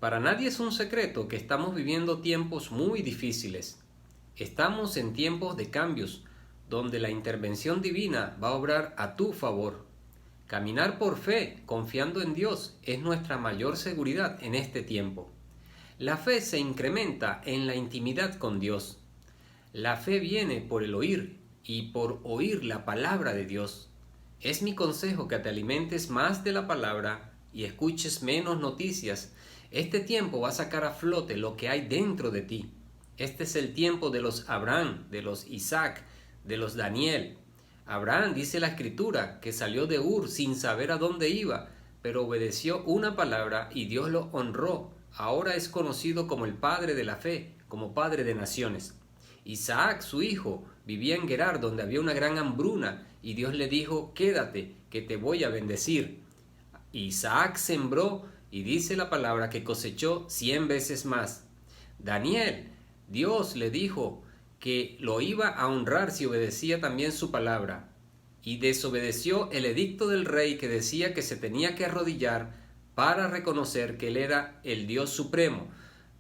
Para nadie es un secreto que estamos viviendo tiempos muy difíciles. Estamos en tiempos de cambios, donde la intervención divina va a obrar a tu favor. Caminar por fe, confiando en Dios, es nuestra mayor seguridad en este tiempo. La fe se incrementa en la intimidad con Dios. La fe viene por el oír y por oír la palabra de Dios. Es mi consejo que te alimentes más de la palabra y escuches menos noticias. Este tiempo va a sacar a flote lo que hay dentro de ti. Este es el tiempo de los Abraham, de los Isaac, de los Daniel. Abraham, dice la Escritura, que salió de Ur sin saber a dónde iba, pero obedeció una palabra y Dios lo honró. Ahora es conocido como el padre de la fe, como padre de naciones. Isaac, su hijo, vivía en Gerar, donde había una gran hambruna, y Dios le dijo: quédate, que te voy a bendecir. Isaac sembró, y dice la palabra que cosechó 100 veces más. Daniel, Dios le dijo que lo iba a honrar si obedecía también su palabra, y desobedeció el edicto del rey que decía que se tenía que arrodillar para reconocer que él era el Dios supremo,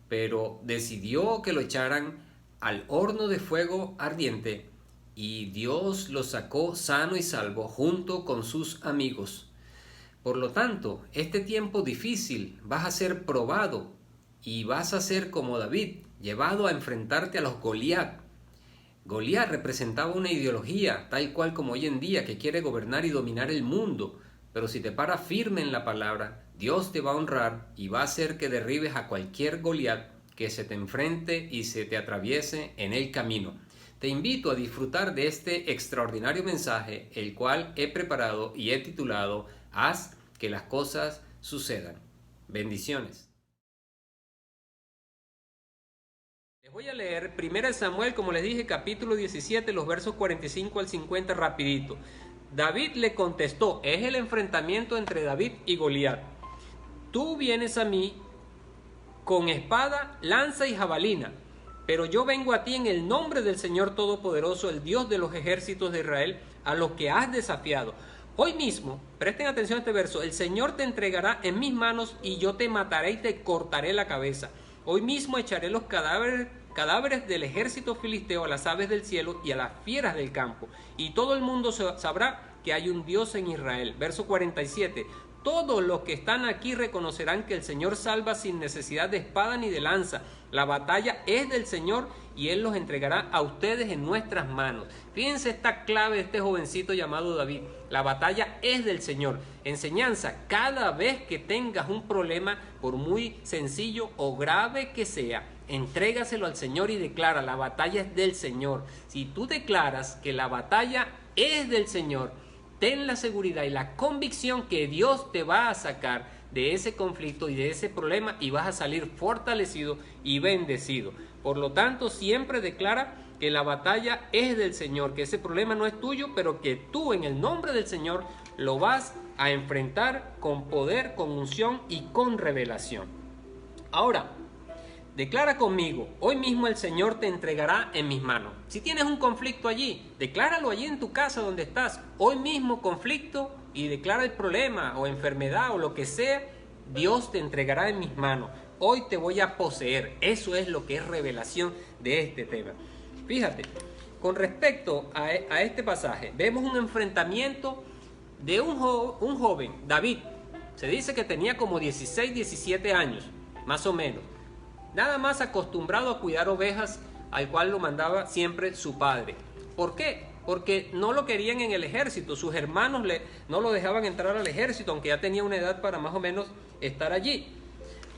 pero decidió que lo echaran al horno de fuego ardiente, y Dios lo sacó sano y salvo junto con sus amigos. Por lo tanto, este tiempo difícil vas a ser probado y vas a ser como David, llevado a enfrentarte a los Goliat. Goliat representaba una ideología, tal cual como hoy en día, que quiere gobernar y dominar el mundo. Pero si te paras firme en la palabra, Dios te va a honrar y va a hacer que derribes a cualquier Goliat que se te enfrente y se te atraviese en el camino. Te invito a disfrutar de este extraordinario mensaje, el cual he preparado y he titulado Haz que las cosas sucedan. Bendiciones. Les voy a leer 1 Samuel, como les dije, capítulo 17, los versos 45 al 50 rapidito. David le contestó, es el enfrentamiento entre David y Goliat. Tú vienes a mí con espada, lanza y jabalina, pero yo vengo a ti en el nombre del Señor Todopoderoso, el Dios de los ejércitos de Israel, a los que has desafiado. Hoy mismo, presten atención a este verso, el Señor te entregará en mis manos y yo te mataré y te cortaré la cabeza. Hoy mismo echaré los cadáveres del ejército filisteo a las aves del cielo y a las fieras del campo, y todo el mundo sabrá que hay un Dios en Israel. Verso 47. Todos los que están aquí reconocerán que el Señor salva sin necesidad de espada ni de lanza. La batalla es del Señor y Él los entregará a ustedes en nuestras manos. Fíjense esta clave de este jovencito llamado David. La batalla es del Señor. Enseñanza: cada vez que tengas un problema, por muy sencillo o grave que sea, entrégaselo al Señor y declara: la batalla es del Señor. Si tú declaras que la batalla es del Señor, ten la seguridad y la convicción que Dios te va a sacar de ese conflicto y de ese problema y vas a salir fortalecido y bendecido. Por lo tanto, siempre declara que la batalla es del Señor, que ese problema no es tuyo, pero que tú en el nombre del Señor lo vas a enfrentar con poder, con unción y con revelación. Ahora, declara conmigo: hoy mismo el Señor te entregará en mis manos. Si tienes un conflicto allí, decláralo allí en tu casa donde estás. Hoy mismo conflicto, y declara el problema o enfermedad o lo que sea. Dios te entregará en mis manos. Hoy te voy a poseer. Eso es lo que es revelación de este tema. Fíjate, con respecto a este pasaje, vemos un enfrentamiento de un joven, David. Se dice que tenía como 16, 17 años, más o menos. Nada más acostumbrado a cuidar ovejas, al cual lo mandaba siempre su padre. ¿Por qué? Porque no lo querían en el ejército. Sus hermanos no lo dejaban entrar al ejército, aunque ya tenía una edad para más o menos estar allí.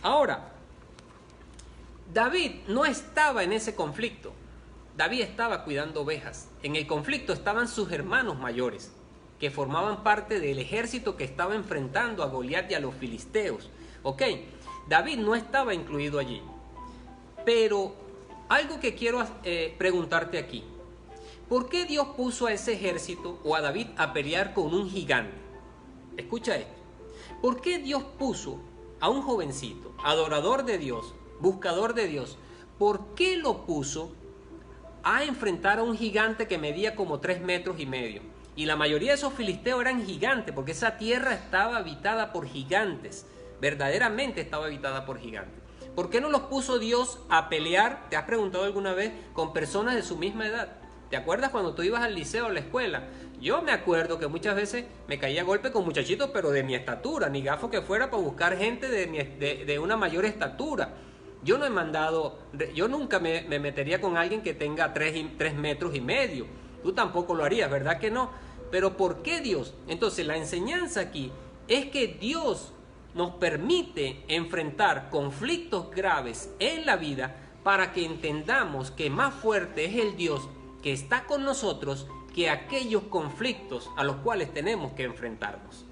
Ahora, David no estaba en ese conflicto. David estaba cuidando ovejas. En el conflicto estaban sus hermanos mayores, que formaban parte del ejército que estaba enfrentando a Goliat y a los filisteos. ¿Ok? David no estaba incluido allí. Pero algo que quiero preguntarte aquí: ¿por qué Dios puso a ese ejército o a David a pelear con un gigante? Escucha esto. ¿Por qué Dios puso a un jovencito, adorador de Dios, buscador de Dios? ¿Por qué lo puso a enfrentar a un gigante que medía como 3,5 metros? Y la mayoría de esos filisteos eran gigantes, porque esa tierra estaba habitada por gigantes. verdaderamente estaba habitada por gigantes. ¿Por qué no los puso Dios a pelear? ¿Te has preguntado alguna vez con personas de su misma edad? ¿Te acuerdas cuando tú ibas al liceo o a la escuela? Yo me acuerdo que muchas veces me caía a golpe con muchachitos, pero de mi estatura, ni gafo que fuera para buscar gente de una mayor estatura. Yo no he mandado, yo nunca me metería con alguien que tenga 3 metros y medio. Tú tampoco lo harías, ¿verdad que no? Pero ¿por qué Dios? Entonces la enseñanza aquí es que Dios nos permite enfrentar conflictos graves en la vida para que entendamos que más fuerte es el Dios que está con nosotros que aquellos conflictos a los cuales tenemos que enfrentarnos.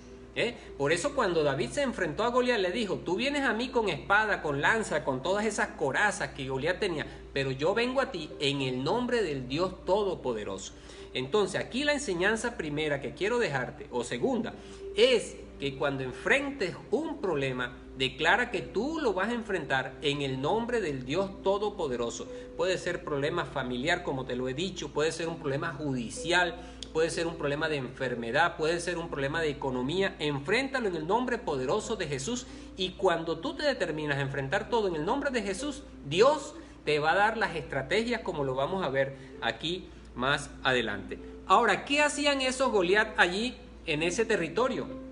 Por eso cuando David se enfrentó a Goliat le dijo, tú vienes a mí con espada, con lanza, con todas esas corazas que Goliat tenía, pero yo vengo a ti en el nombre del Dios Todopoderoso. Entonces aquí la enseñanza primera que quiero dejarte, o segunda, es que cuando enfrentes un problema, declara que tú lo vas a enfrentar en el nombre del Dios Todopoderoso. Puede ser problema familiar, como te lo he dicho, puede ser un problema judicial, puede ser un problema de enfermedad, puede ser un problema de economía. Enfréntalo en el nombre poderoso de Jesús, y cuando tú te determinas a enfrentar todo en el nombre de Jesús, Dios te va a dar las estrategias, como lo vamos a ver aquí más adelante. Ahora, ¿qué hacían esos Goliat allí en ese territorio?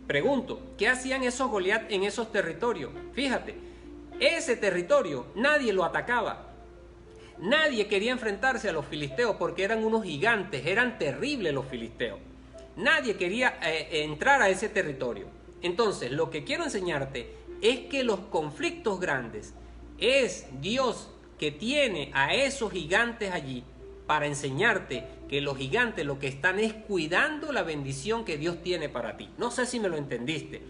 Pregunto, ¿qué hacían esos Goliat en esos territorios? Fíjate, ese territorio nadie lo atacaba. Nadie quería enfrentarse a los filisteos porque eran unos gigantes, eran terribles los filisteos. Nadie quería entrar a ese territorio. Entonces, lo que quiero enseñarte es que los conflictos grandes es Dios que tiene a esos gigantes allí para enseñarte que los gigantes lo que están es cuidando la bendición que Dios tiene para ti. No sé si me lo entendiste.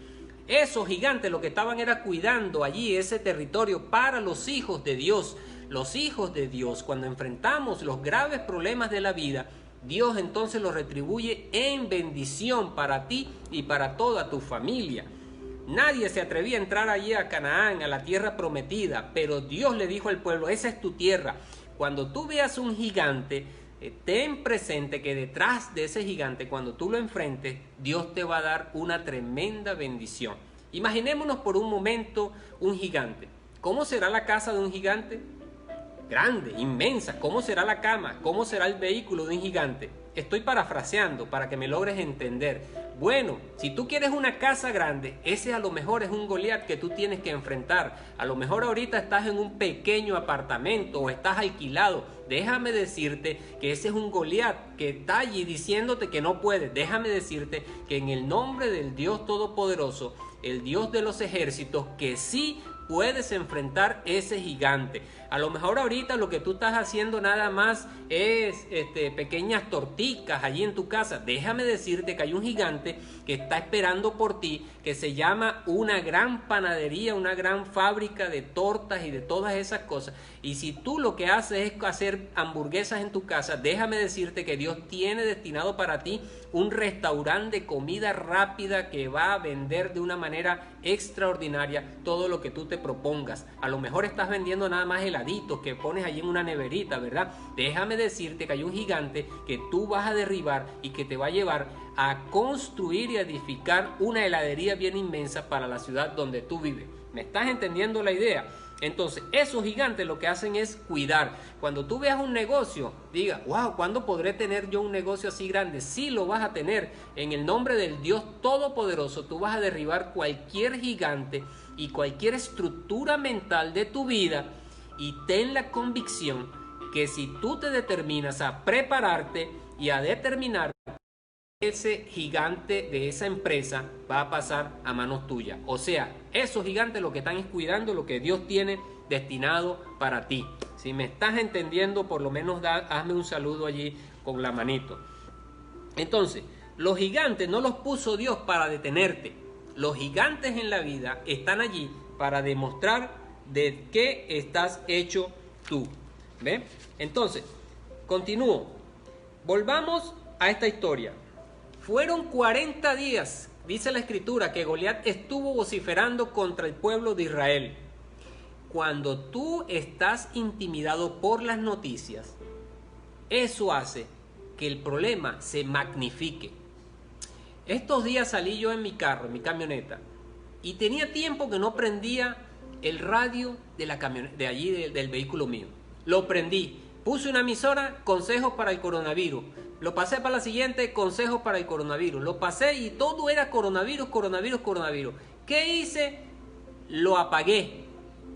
Esos gigantes lo que estaban era cuidando allí ese territorio para los hijos de Dios. Los hijos de Dios, cuando enfrentamos los graves problemas de la vida, Dios entonces los retribuye en bendición para ti y para toda tu familia. Nadie se atrevía a entrar allí a Canaán, a la tierra prometida, pero Dios le dijo al pueblo, esa es tu tierra. Cuando tú veas un gigante, ten presente que detrás de ese gigante, cuando tú lo enfrentes, Dios te va a dar una tremenda bendición. Imaginémonos por un momento un gigante. ¿Cómo será la casa de un gigante? Grande, inmensa. ¿Cómo será la cama? ¿Cómo será el vehículo de un gigante? Estoy parafraseando para que me logres entender. Bueno, si tú quieres una casa grande, ese a lo mejor es un Goliat que tú tienes que enfrentar. A lo mejor ahorita estás en un pequeño apartamento o estás alquilado. Déjame decirte que ese es un Goliat que está allí diciéndote que no puedes. Déjame decirte que en el nombre del Dios Todopoderoso, el Dios de los ejércitos, que sí puedes enfrentar ese gigante. A lo mejor ahorita lo que tú estás haciendo nada más es pequeñas torticas allí en tu casa. Déjame decirte que hay un gigante que está esperando por ti, que se llama una gran panadería, una gran fábrica de tortas y de todas esas cosas. Y si tú lo que haces es hacer hamburguesas en tu casa, déjame decirte que Dios tiene destinado para ti un restaurante de comida rápida que va a vender de una manera extraordinaria todo lo que tú te propongas. A lo mejor estás vendiendo nada más heladitos que pones allí en una neverita, ¿verdad? Déjame decirte que hay un gigante que tú vas a derribar y que te va a llevar a construir y edificar una heladería bien inmensa para la ciudad donde tú vives. ¿Me estás entendiendo la idea? Entonces, esos gigantes lo que hacen es cuidar. Cuando tú veas un negocio, diga, wow, ¿cuándo podré tener yo un negocio así grande? Sí lo vas a tener. En el nombre del Dios Todopoderoso, tú vas a derribar cualquier gigante y cualquier estructura mental de tu vida, y ten la convicción que si tú te determinas a prepararte y a determinar, ese gigante de esa empresa va a pasar a manos tuyas. O sea, esos gigantes lo que están es cuidando lo que Dios tiene destinado para ti. Si me estás entendiendo, por lo menos hazme un saludo allí con la manito. Entonces, los gigantes no los puso Dios para detenerte. Los gigantes en la vida están allí para demostrar de qué estás hecho tú. ¿Ve? Entonces, continúo. Volvamos a esta historia. Fueron 40 días, dice la escritura, que Goliat estuvo vociferando contra el pueblo de Israel. Cuando tú estás intimidado por las noticias, eso hace que el problema se magnifique. Estos días salí yo en mi carro, en mi camioneta, y tenía tiempo que no prendía el radio de la de allí del vehículo mío. Lo prendí, puse una emisora, consejos para el coronavirus. Lo pasé para la siguiente, consejos para el coronavirus. Lo pasé y todo era coronavirus, coronavirus, coronavirus. ¿Qué hice? Lo apagué.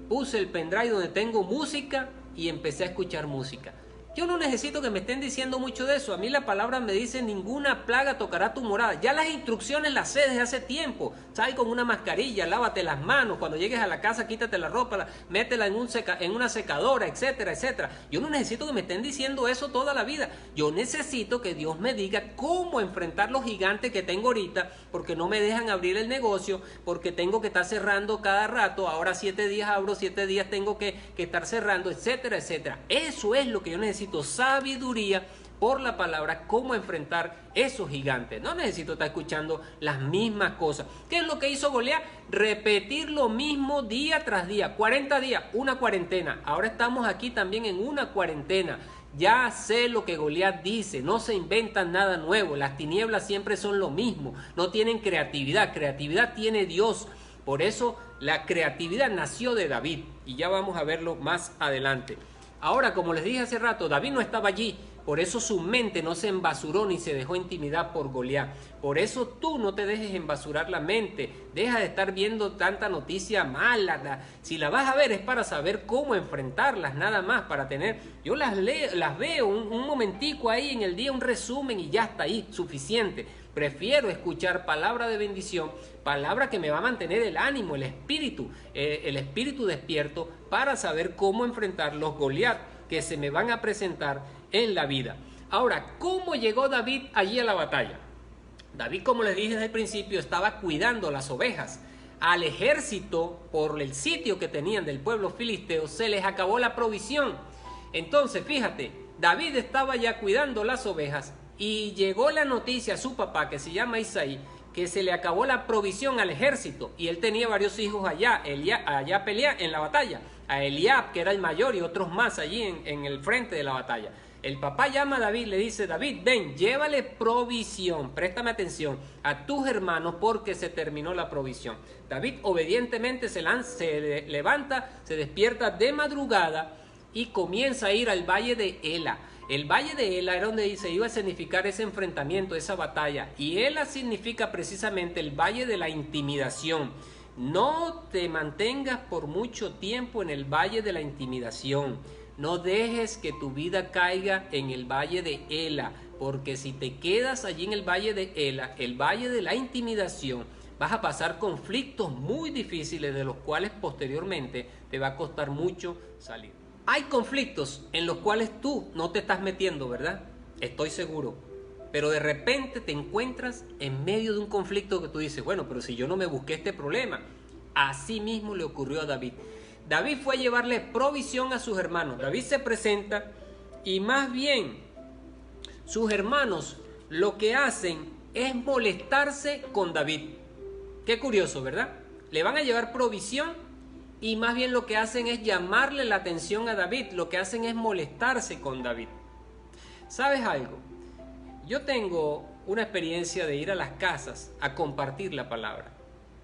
Puse el pendrive donde tengo música y empecé a escuchar música. Yo no necesito que me estén diciendo mucho de eso. A mí la palabra me dice: ninguna plaga tocará tu morada. Ya las instrucciones las sé desde hace tiempo. Sal con una mascarilla, lávate las manos. Cuando llegues a la casa, quítate la ropa, métela en una secadora, etcétera, etcétera. Yo no necesito que me estén diciendo eso toda la vida. Yo necesito que Dios me diga cómo enfrentar los gigantes que tengo ahorita, porque no me dejan abrir el negocio, porque tengo que estar cerrando cada rato. Ahora 7 días abro, 7 días tengo que estar cerrando, etcétera, etcétera. Eso es lo que yo necesito. Sabiduría por la palabra, cómo enfrentar esos gigantes. No necesito estar escuchando las mismas cosas. ¿Qué es lo que hizo Goliat? Repetir lo mismo día tras día. 40 días, una cuarentena. Ahora estamos aquí también en una cuarentena. Ya sé lo que Goliat dice, no se inventan nada nuevo. Las tinieblas siempre son lo mismo, no tienen creatividad. Creatividad tiene Dios. Por eso la creatividad nació de David, y ya vamos a verlo más adelante. Ahora, como les dije hace rato, David no estaba allí, por eso su mente no se embasuró ni se dejó intimidar por Goliat. Por eso tú no te dejes embasurar la mente, deja de estar viendo tanta noticia mala. Si la vas a ver es para saber cómo enfrentarlas, nada más, para tener... Yo las veo un momentico ahí en el día, un resumen, y ya está ahí, suficiente. Prefiero escuchar palabra de bendición, palabra que me va a mantener el ánimo, el espíritu despierto, para saber cómo enfrentar los Goliat que se me van a presentar en la vida. Ahora, ¿cómo llegó David allí a la batalla? David, como les dije desde el principio, estaba cuidando las ovejas. Al ejército, por el sitio que tenían del pueblo filisteo, se les acabó la provisión. Entonces, fíjate, David estaba ya cuidando las ovejas, y llegó la noticia a su papá, que se llama Isaí, que se le acabó la provisión al ejército, y él tenía varios hijos allá pelear en la batalla, a Eliab, que era el mayor, y otros más allí en el frente de la batalla. El papá llama a David, le dice: David, ven, llévale provisión, préstame atención, a tus hermanos, porque se terminó la provisión. David obedientemente se levanta, se despierta de madrugada y comienza a ir al valle de Ela. El valle de Ela era donde se iba a significar ese enfrentamiento, esa batalla. Y Ela significa precisamente el valle de la intimidación. No te mantengas por mucho tiempo en el valle de la intimidación. No dejes que tu vida caiga en el valle de Ela, porque si te quedas allí en el valle de Ela, el valle de la intimidación, vas a pasar conflictos muy difíciles, de los cuales posteriormente te va a costar mucho salir. Hay conflictos en los cuales tú no te estás metiendo, ¿verdad? Estoy seguro. Pero de repente te encuentras en medio de un conflicto que tú dices: bueno, pero si yo no me busqué este problema. Así mismo le ocurrió a David. David fue a llevarle provisión a sus hermanos. David se presenta y más bien sus hermanos lo que hacen es molestarse con David. Qué curioso, ¿verdad? Le van a llevar provisión y más bien lo que hacen es llamarle la atención a David. Lo que hacen es molestarse con David. ¿Sabes algo? Yo tengo una experiencia de ir a las casas a compartir la palabra.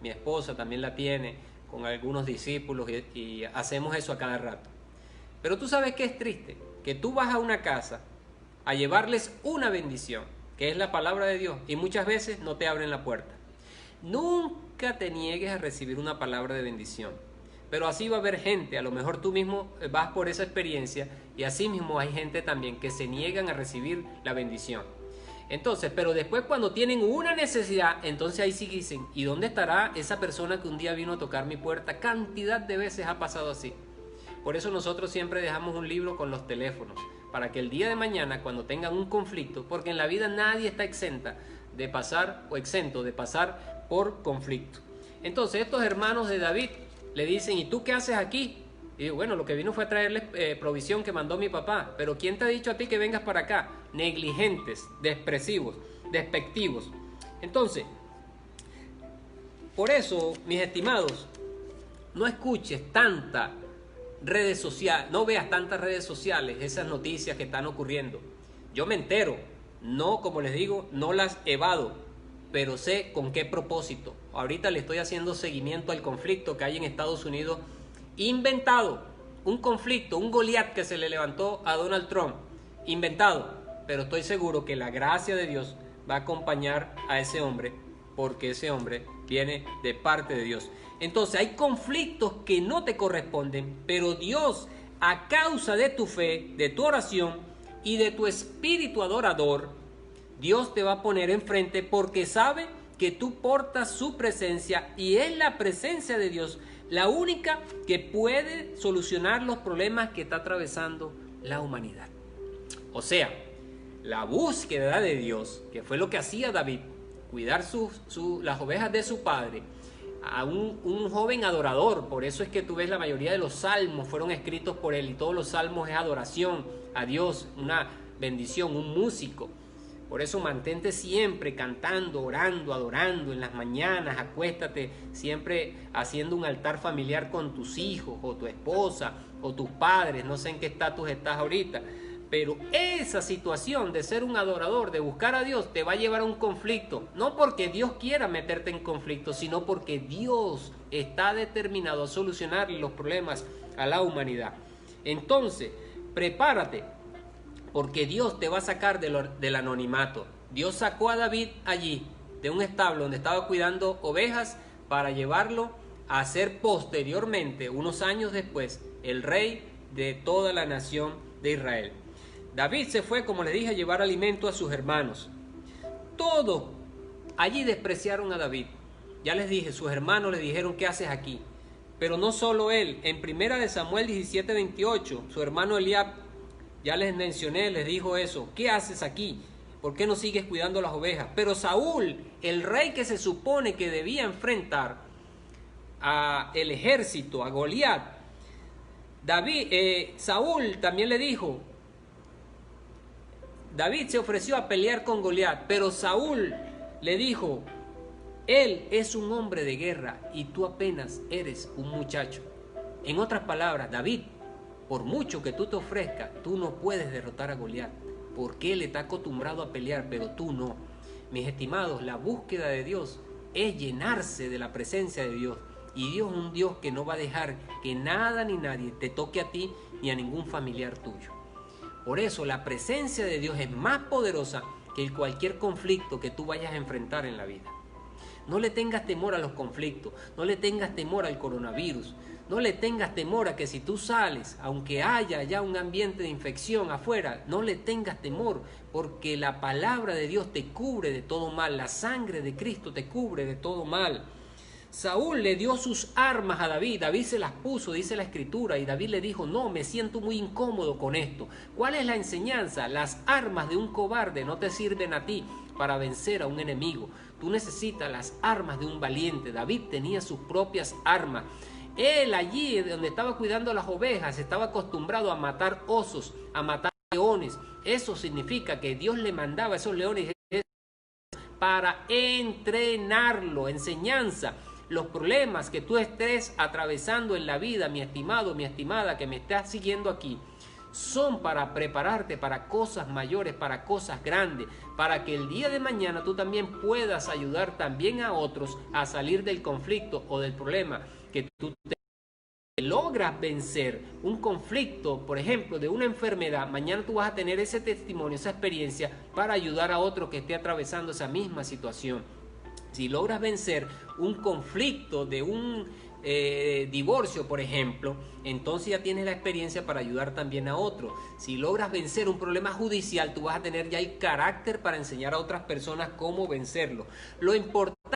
Mi esposa también la tiene con algunos discípulos y hacemos eso a cada rato. Pero tú sabes que es triste, que tú vas a una casa a llevarles una bendición, que es la palabra de Dios, y muchas veces no te abren la puerta. Nunca te niegues a recibir una palabra de bendición. Pero así va a haber gente, a lo mejor tú mismo vas por esa experiencia, y así mismo hay gente también que se niegan a recibir la bendición. Entonces, pero después cuando tienen una necesidad, entonces ahí sí dicen: ¿y dónde estará esa persona que un día vino a tocar mi puerta? Cantidad de veces ha pasado así. Por eso nosotros siempre dejamos un libro con los teléfonos, para que el día de mañana, cuando tengan un conflicto, porque en la vida nadie está exento de pasar por conflicto. Entonces estos hermanos de David le dicen: ¿y tú qué haces aquí? Y digo: bueno, lo que vino fue a traerles provisión que mandó mi papá. Pero ¿quién te ha dicho a ti que vengas para acá? Negligentes, despreciativos. Entonces, por eso, mis estimados, no escuches tantas redes sociales, no veas tantas redes sociales, esas noticias que están ocurriendo. Yo me entero, no, como les digo, no las evado, pero sé con qué propósito. ahorita le estoy haciendo seguimiento al conflicto que hay en Estados Unidos, inventado, un conflicto, un Goliat que se le levantó a Donald Trump, inventado, pero estoy seguro que la gracia de Dios va a acompañar a ese hombre, porque ese hombre viene de parte de Dios. Entonces hay conflictos que no te corresponden, pero Dios, a causa de tu fe, de tu oración y de tu espíritu adorador, Dios te va a poner enfrente porque sabe que tú portas su presencia y es la presencia de Dios la única que puede solucionar los problemas que está atravesando la humanidad. O sea, la búsqueda de Dios, que fue lo que hacía David, cuidar las ovejas de su padre, a un joven adorador. Por eso es que tú ves la mayoría de los salmos fueron escritos por él, y todos los salmos es adoración a Dios, una bendición, un músico. Por eso mantente siempre cantando, orando, adorando en las mañanas, acuéstate siempre haciendo un altar familiar con tus hijos o tu esposa o tus padres, no sé en qué estatus estás ahorita. Pero esa situación de ser un adorador, de buscar a Dios, te va a llevar a un conflicto. No porque Dios quiera meterte en conflicto, sino porque Dios está determinado a solucionar los problemas a la humanidad. Entonces, prepárate, porque Dios te va a sacar del anonimato. Dios sacó a David allí, de un establo donde estaba cuidando ovejas, para llevarlo a ser posteriormente, unos años después, el rey de toda la nación de Israel. David se fue, como les dije, a llevar alimento a sus hermanos. Todos allí despreciaron a David. Ya les dije, sus hermanos le dijeron: ¿qué haces aquí? Pero no solo él. En 1 Samuel 17:28, su hermano Eliab, ya les mencioné, les dijo eso: ¿qué haces aquí? ¿Por qué no sigues cuidando las ovejas? Pero Saúl, el rey que se supone que debía enfrentar a el ejército, a Goliat, Saúl también le dijo, David se ofreció a pelear con Goliat, pero Saúl le dijo: él es un hombre de guerra y tú apenas eres un muchacho. En otras palabras, David, por mucho que tú te ofrezcas, tú no puedes derrotar a Goliat, porque él está acostumbrado a pelear, pero tú no. Mis estimados, la búsqueda de Dios es llenarse de la presencia de Dios. Y Dios es un Dios que no va a dejar que nada ni nadie te toque a ti ni a ningún familiar tuyo. Por eso la presencia de Dios es más poderosa que cualquier conflicto que tú vayas a enfrentar en la vida. No le tengas temor a los conflictos, no le tengas temor al coronavirus, no le tengas temor a que si tú sales, aunque haya ya un ambiente de infección afuera, no le tengas temor, porque la palabra de Dios te cubre de todo mal, la sangre de Cristo te cubre de todo mal. Saúl le dio sus armas a David, David se las puso, dice la escritura, y David le dijo: no, me siento muy incómodo con esto. ¿Cuál es la enseñanza? Las armas de un cobarde no te sirven a ti para vencer a un enemigo. Tú necesitas las armas de un valiente. David tenía sus propias armas. Él allí donde estaba cuidando las ovejas estaba acostumbrado a matar osos, a matar leones. Eso significa que Dios le mandaba a esos leones para entrenarlo, enseñanza. Los problemas que tú estés atravesando en la vida, mi estimado, mi estimada, que me estás siguiendo aquí, son para prepararte para cosas mayores, para cosas grandes, para que el día de mañana tú también puedas ayudar también a otros a salir del conflicto o del problema que tú logras vencer un conflicto, por ejemplo, de una enfermedad. Mañana tú vas a tener ese testimonio, esa experiencia para ayudar a otro que esté atravesando esa misma situación. Si logras vencer un conflicto de un divorcio, por ejemplo, entonces ya tienes la experiencia para ayudar también a otro. Si logras vencer un problema judicial, tú vas a tener ya el carácter para enseñar a otras personas cómo vencerlo. Lo importante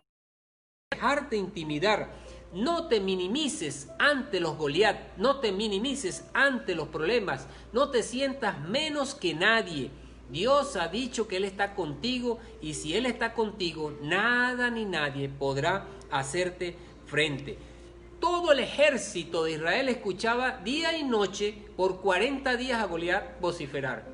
es dejarte intimidar. No te minimices ante los Goliat, no te minimices ante los problemas, no te sientas menos que nadie. Dios ha dicho que Él está contigo, y si Él está contigo, nada ni nadie podrá hacerte frente. Todo el ejército de Israel escuchaba día y noche por 40 días a Goliat vociferar.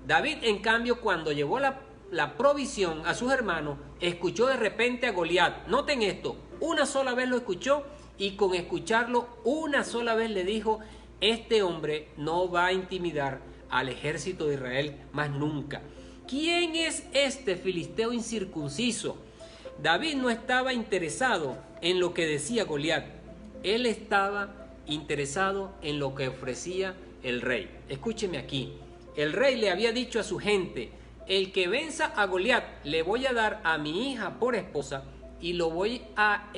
David, en cambio, cuando llevó la provisión a sus hermanos, escuchó de repente a Goliat. Noten esto, una sola vez lo escuchó, y con escucharlo una sola vez le dijo: este hombre no va a intimidar al ejército de Israel más nunca. ¿Quién es este filisteo incircunciso David no estaba interesado en lo que decía Goliat. Él estaba interesado en lo que ofrecía el rey. Escúcheme aquí. El rey le había dicho a su gente: el que venza a Goliat le voy a dar a mi hija por esposa y lo voy a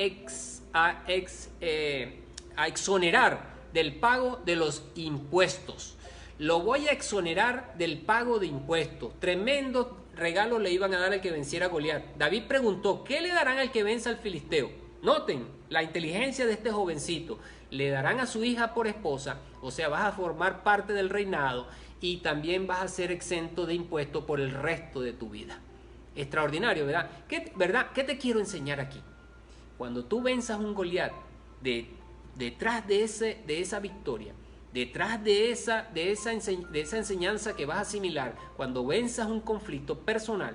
exonerar del pago de los impuestos. Lo voy a exonerar del pago de impuestos. Tremendo regalo le iban a dar al que venciera a Goliat. David preguntó: ¿qué le darán al que venza al filisteo? Noten la inteligencia de este jovencito. Le darán a su hija por esposa, o sea, vas a formar parte del reinado y también vas a ser exento de impuestos por el resto de tu vida. Extraordinario, ¿verdad? ¿Qué te quiero enseñar aquí? Cuando tú venzas un Goliat, detrás de esa victoria, detrás de esa enseñanza que vas a asimilar, cuando venzas un conflicto personal,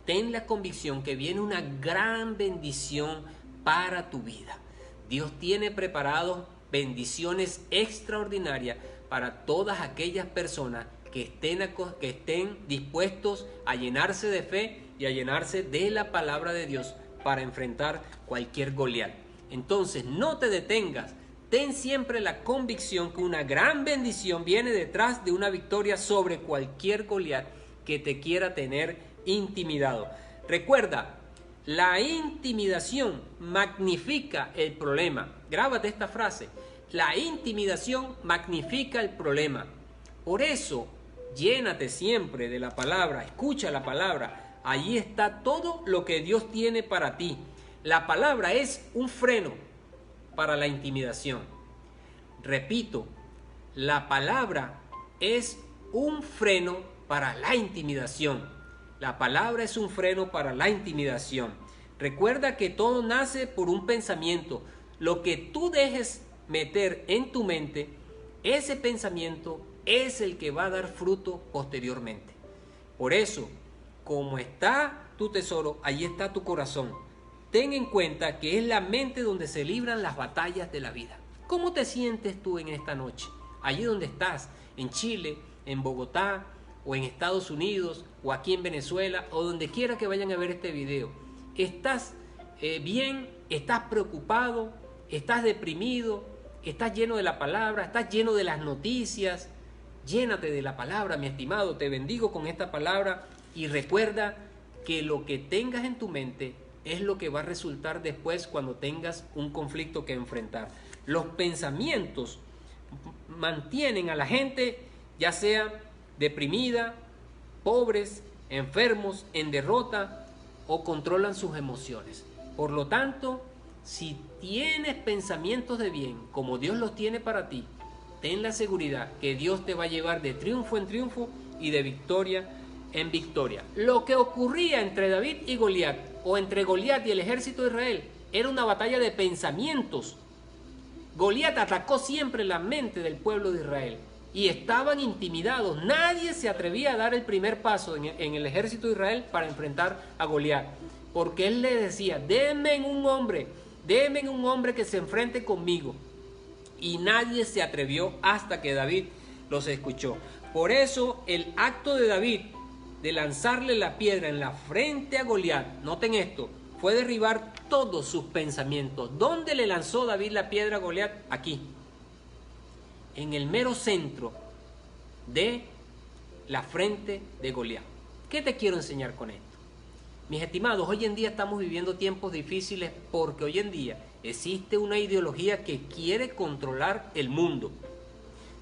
ten la convicción que viene una gran bendición para tu vida. Dios tiene preparados bendiciones extraordinarias para todas aquellas personas que estén dispuestos a llenarse de fe y a llenarse de la palabra de Dios para enfrentar cualquier Goliat. Entonces, no te detengas. Ten siempre la convicción que una gran bendición viene detrás de una victoria sobre cualquier Goliat que te quiera tener intimidado. Recuerda, la intimidación magnifica el problema. Grábate esta frase: la intimidación magnifica el problema. Por eso, llénate siempre de la palabra, escucha la palabra. Allí está todo lo que Dios tiene para ti. La palabra es un freno para la intimidación. Repito, la palabra es un freno para la intimidación. La palabra es un freno para la intimidación. Recuerda que todo nace por un pensamiento. Lo que tú dejes meter en tu mente, ese pensamiento es el que va a dar fruto posteriormente. Por eso, como está tu tesoro, allí está tu corazón. Ten en cuenta que es la mente donde se libran las batallas de la vida. ¿Cómo te sientes tú en esta noche? Allí donde estás, en Chile, en Bogotá, o en Estados Unidos, o aquí en Venezuela, o donde quiera que vayan a ver este video. ¿Estás bien? ¿Estás preocupado? ¿Estás deprimido? ¿Estás lleno de la palabra? ¿Estás lleno de las noticias? Llénate de la palabra, mi estimado. Te bendigo con esta palabra y recuerda que lo que tengas en tu mente es lo que va a resultar después cuando tengas un conflicto que enfrentar. Los pensamientos mantienen a la gente, ya sea deprimida, pobres, enfermos, en derrota, o controlan sus emociones. Por lo tanto, si tienes pensamientos de bien, como Dios los tiene para ti, ten la seguridad que Dios te va a llevar de triunfo en triunfo y de victoria en victoria. Lo que ocurría entre David y Goliat, o entre Goliat y el ejército de Israel, era una batalla de pensamientos. Goliat atacó siempre la mente del pueblo de Israel y estaban intimidados. Nadie se atrevía a dar el primer paso en el ejército de Israel para enfrentar a Goliat, porque él le decía: denme un hombre que se enfrente conmigo. Y nadie se atrevió hasta que David los escuchó. Por eso el acto de David de lanzarle la piedra en la frente a Goliat, noten esto, fue derribar todos sus pensamientos. ¿Dónde le lanzó David la piedra a Goliat? Aquí, en el mero centro de la frente de Goliat. ¿Qué te quiero enseñar con esto? Mis estimados, hoy en día estamos viviendo tiempos difíciles porque hoy en día existe una ideología que quiere controlar el mundo.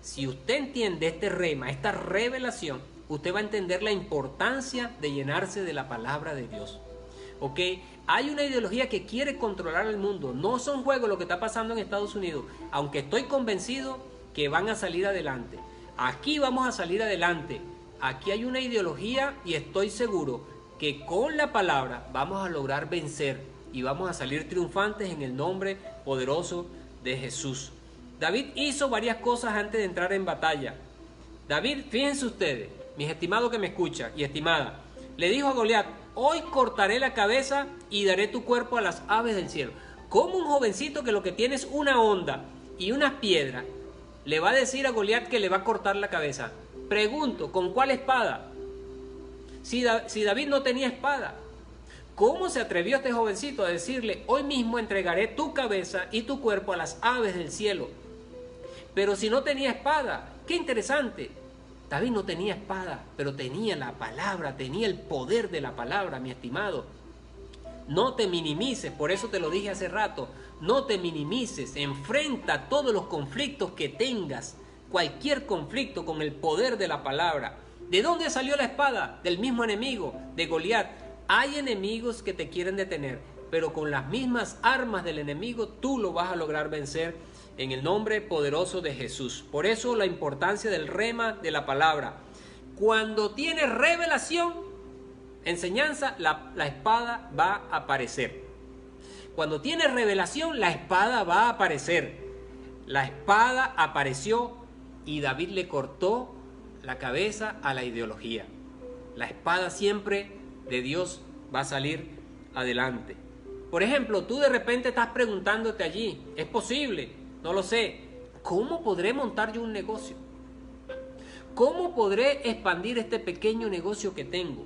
Si usted entiende este rema, esta revelación, usted va a entender la importancia de llenarse de la palabra de Dios. ¿Ok? Hay una ideología que quiere controlar el mundo. No son juegos lo que está pasando en Estados Unidos, aunque estoy convencido que van a salir adelante. Aquí vamos a salir adelante. Aquí hay una ideología y estoy seguro que con la palabra vamos a lograr vencer y vamos a salir triunfantes en el nombre poderoso de Jesús. David hizo varias cosas antes de entrar en batalla. David, fíjense ustedes, mis estimados que me escuchan y estimada, le dijo a Goliat: hoy cortaré la cabeza y daré tu cuerpo a las aves del cielo. ¿Cómo un jovencito que lo que tiene es una honda y unas piedras le va a decir a Goliat que le va a cortar la cabeza? Pregunto, ¿con cuál espada? Si David no tenía espada. ¿Cómo se atrevió este jovencito a decirle, hoy mismo entregaré tu cabeza y tu cuerpo a las aves del cielo? Pero si no tenía espada, qué interesante. David no tenía espada, pero tenía la palabra, tenía el poder de la palabra, mi estimado. No te minimices, por eso te lo dije hace rato, no te minimices, enfrenta todos los conflictos que tengas, cualquier conflicto con el poder de la palabra. ¿De dónde salió la espada? Del mismo enemigo, de Goliat. Hay enemigos que te quieren detener, pero con las mismas armas del enemigo tú lo vas a lograr vencer en el nombre poderoso de Jesús. Por eso la importancia del rema de la palabra. Cuando tienes revelación, enseñanza, la espada va a aparecer. Cuando tienes revelación, la espada va a aparecer. La espada apareció y David le cortó la cabeza a la ideología. La espada siempre de Dios va a salir adelante. Por ejemplo, tú de repente estás preguntándote allí, ¿es posible? No lo sé. ¿Cómo podré montar yo un negocio? ¿Cómo podré expandir este pequeño negocio que tengo?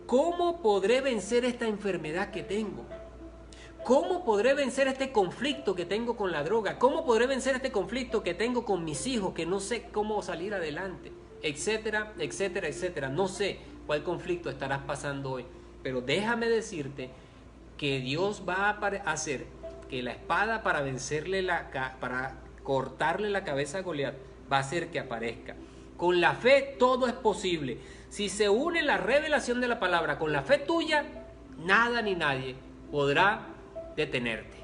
¿Cómo podré vencer esta enfermedad que tengo? ¿Cómo podré vencer este conflicto que tengo con la droga? ¿Cómo podré vencer este conflicto que tengo con mis hijos, que no sé cómo salir adelante? Etcétera, etcétera, etcétera. No sé cuál conflicto estarás pasando hoy, pero déjame decirte que Dios va a hacer que la espada para para cortarle la cabeza a Goliat va a hacer que aparezca. Con la fe todo es posible. Si se une la revelación de la palabra con la fe tuya, nada ni nadie podrá detenerte.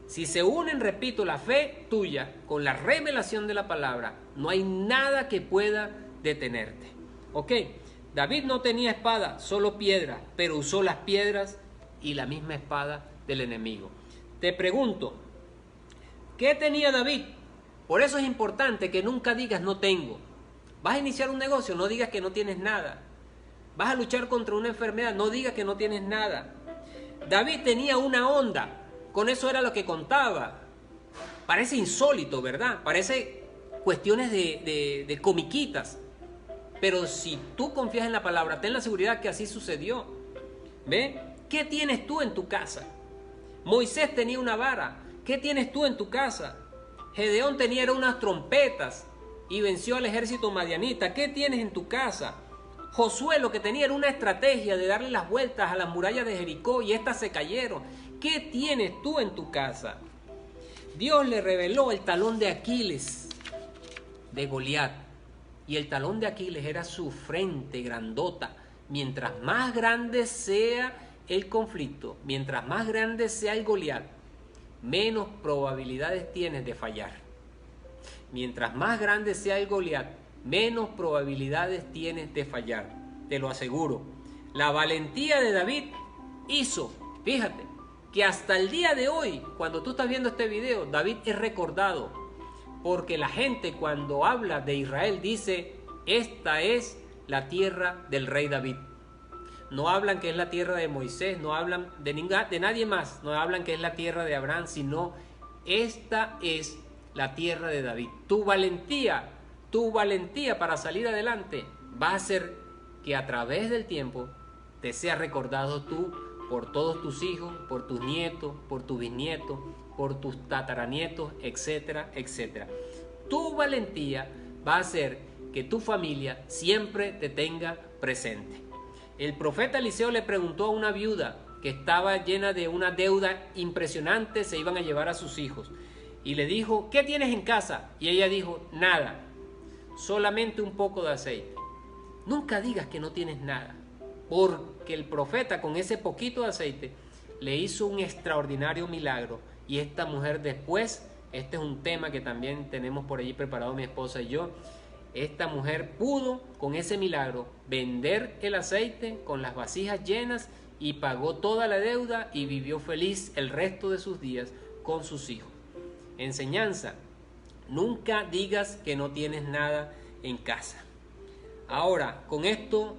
Si se unen, repito, la fe tuya con la revelación de la palabra, no hay nada que pueda detenerte. Ok, David no tenía espada, solo piedra, pero usó las piedras y la misma espada del enemigo. Te pregunto, ¿qué tenía David? Por eso es importante que nunca digas no tengo. Vas a iniciar un negocio, no digas que no tienes nada. Vas a luchar contra una enfermedad, no digas que no tienes nada. David tenía una onda, con eso era lo que contaba. Parece insólito, ¿verdad? Parece cuestiones de comiquitas. Pero si tú confías en la palabra, ten la seguridad que así sucedió. ¿Ve? ¿Qué tienes tú en tu casa? Moisés tenía una vara. ¿Qué tienes tú en tu casa? Gedeón tenía unas trompetas y venció al ejército madianita. ¿Qué tienes en tu casa? Josué lo que tenía era una estrategia de darle las vueltas a las murallas de Jericó y éstas se cayeron. ¿Qué tienes tú en tu casa? Dios le reveló el talón de Aquiles de Goliat. Y el talón de Aquiles era su frente grandota. Mientras más grande sea el conflicto, mientras más grande sea el Goliat, menos probabilidades tienes de fallar. Mientras más grande sea el Goliat, menos probabilidades tienes de fallar. Te lo aseguro. La valentía de David hizo, fíjate, que hasta el día de hoy, cuando tú estás viendo este video, David es recordado. Porque la gente cuando habla de Israel dice, esta es la tierra del rey David. No hablan que es la tierra de Moisés, no hablan de nadie más, no hablan que es la tierra de Abraham, sino esta es la tierra de David. Tu valentía para salir adelante va a hacer que a través del tiempo te seas recordado tú por todos tus hijos, por tus nietos, por tus bisnietos, por tus tataranietos, etcétera, etcétera. Tu valentía va a hacer que tu familia siempre te tenga presente. El profeta Eliseo le preguntó a una viuda que estaba llena de una deuda impresionante, se iban a llevar a sus hijos. Y le dijo, ¿qué tienes en casa? Y ella dijo, nada, solamente un poco de aceite. Nunca digas que no tienes nada, porque el profeta con ese poquito de aceite le hizo un extraordinario milagro. Y esta mujer después, este es un tema que también tenemos por allí preparado mi esposa y yo, esta mujer pudo con ese milagro vender el aceite con las vasijas llenas y pagó toda la deuda y vivió feliz el resto de sus días con sus hijos. Enseñanza, nunca digas que no tienes nada en casa. Ahora, con esto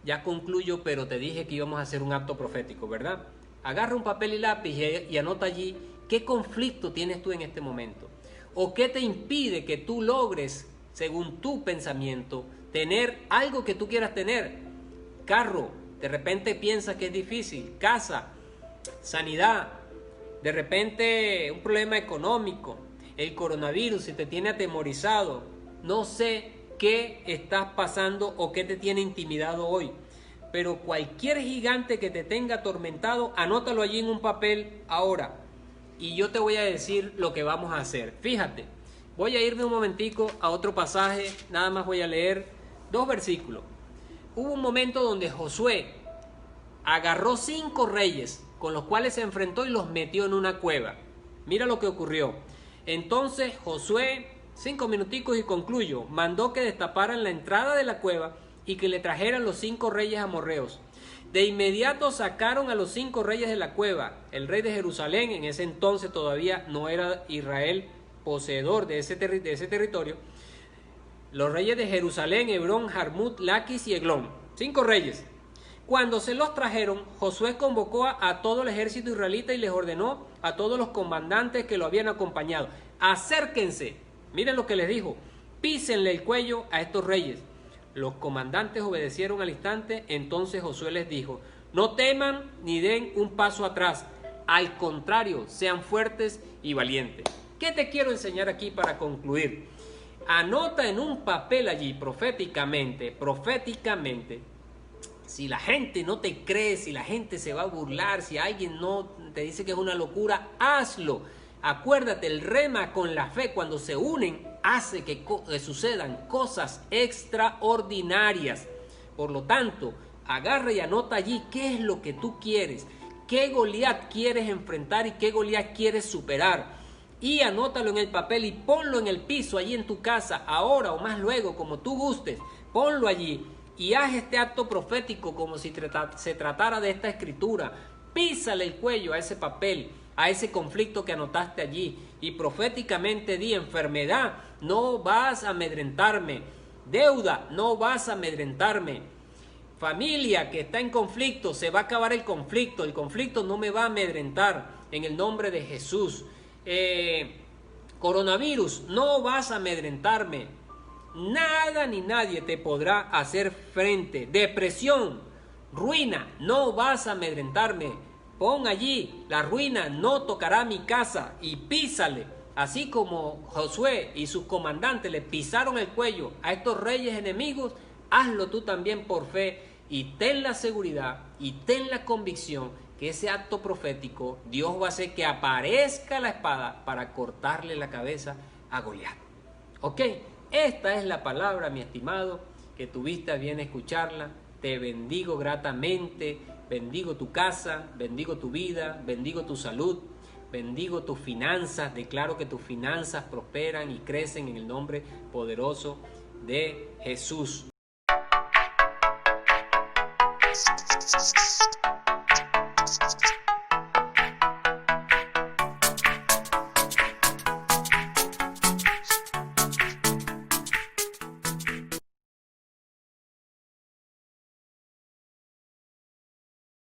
ya concluyo, pero te dije que íbamos a hacer un acto profético, ¿verdad? Agarra un papel y lápiz y anota allí qué conflicto tienes tú en este momento. O qué te impide que tú logres, según tu pensamiento, tener algo que tú quieras tener. Carro, De repente piensas que es difícil. Casa, sanidad, de repente un problema económico, el coronavirus, si te tiene atemorizado. No sé qué estás pasando o qué te tiene intimidado hoy. Pero cualquier gigante que te tenga atormentado, anótalo allí en un papel ahora. Y yo te voy a decir lo que vamos a hacer. Fíjate, voy a irme un momentico a otro pasaje, nada más voy a leer 2 versículos. Hubo un momento donde Josué agarró 5 reyes con los cuales se enfrentó y los metió en una cueva. Mira lo que ocurrió. Entonces Josué, 5 minuticos y concluyo, mandó que destaparan la entrada de la cueva y que le trajeran los 5 reyes amorreos. De inmediato sacaron a los 5 reyes de la cueva. El rey de Jerusalén, en ese entonces todavía no era Israel poseedor de ese territorio. Los reyes de Jerusalén, Hebrón, Jarmut, Laquis y Eglón. 5 reyes. Cuando se los trajeron, Josué convocó a todo el ejército israelita y les ordenó a todos los comandantes que lo habían acompañado: acérquense. Miren lo que les dijo: písenle el cuello a estos reyes. Los comandantes obedecieron al instante. Entonces Josué les dijo: no teman ni den un paso atrás. Al contrario, sean fuertes y valientes. ¿Qué te quiero enseñar aquí para concluir? Anota en un papel allí proféticamente, si la gente no te cree, si la gente se va a burlar, si alguien no te dice que es una locura, hazlo. Acuérdate, el rema con la fe, cuando se unen, hace que sucedan cosas extraordinarias. Por lo tanto, agarra y anota allí qué es lo que tú quieres, qué Goliat quieres enfrentar y qué Goliat quieres superar. Y anótalo en el papel y ponlo en el piso, allí en tu casa, ahora o más luego, como tú gustes. Ponlo allí y haz este acto profético como si se tratara de esta escritura. Písale el cuello a ese papel, a ese conflicto que anotaste allí, y proféticamente di: enfermedad, no vas a amedrentarme; deuda, no vas a amedrentarme; familia que está en conflicto, se va a acabar el conflicto no me va a amedrentar, en el nombre de Jesús. Coronavirus, no vas a amedrentarme; nada ni nadie te podrá hacer frente. Depresión, ruina, no vas a amedrentarme. Pon allí: la ruina no tocará mi casa, y písale. Así como Josué y sus comandantes le pisaron el cuello a estos reyes enemigos, hazlo tú también por fe, y ten la seguridad y ten la convicción que ese acto profético, Dios va a hacer que aparezca la espada para cortarle la cabeza a Goliat. ¿Ok? Esta es la palabra, mi estimado, que tuviste a bien escucharla. Te bendigo gratamente, bendigo tu casa, bendigo tu vida, bendigo tu salud, bendigo tus finanzas. Declaro que tus finanzas prosperan y crecen en el nombre poderoso de Jesús.